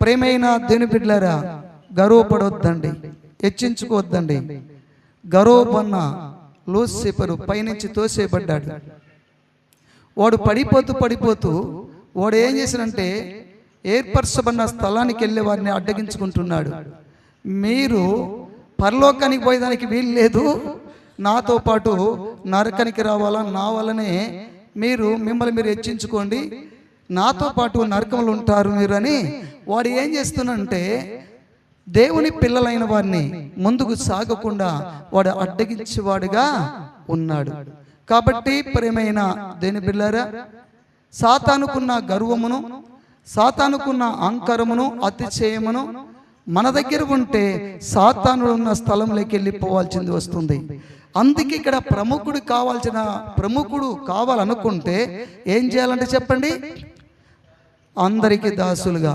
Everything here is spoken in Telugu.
ప్రేమైన దేవుని బిడ్డలారా, గర్వపడొద్దండి, హెచ్చించుకోవద్దండి. గర్వపన్న లూసిఫరు పైనుంచి తోసేయబడ్డాడు. వాడు పడిపోతూ వాడు ఏం చేశాడంటే ఏర్పరచబడిన స్థలానికి వెళ్ళే వారిని అడ్డగించుకుంటున్నాడు. మీరు పరలోకానికి పోయేదానికి వీలు లేదు, నాతో పాటు నరకానికి రావాలా, నా వల్లనే మిమ్మల్ని మీరు హెచ్చించుకోండి, నాతో పాటు నరకంలో ఉంటారు మీరు అని వాడు ఏం చేస్తున్నాడంటే దేవుని పిల్లలైన వారిని ముందుకు సాగకుండా వాడు అడ్డగించేవాడుగా ఉన్నాడు. కాబట్టి ప్రియమైన దేవుని బిడ్డలారా, సాతానుకున్న గర్వమును, సాతానుకున్న అహంకారమును, అతిశయమును మన దగ్గర ఉంటే సాతాను ఉన్న స్థలంలోకి వెళ్ళిపోవాల్సింది వస్తుంది. అందుకే ఇక్కడ ప్రముఖుడు కావాలనుకుంటే ఏం చేయాలంటే చెప్పండి, అందరికీ దాసులుగా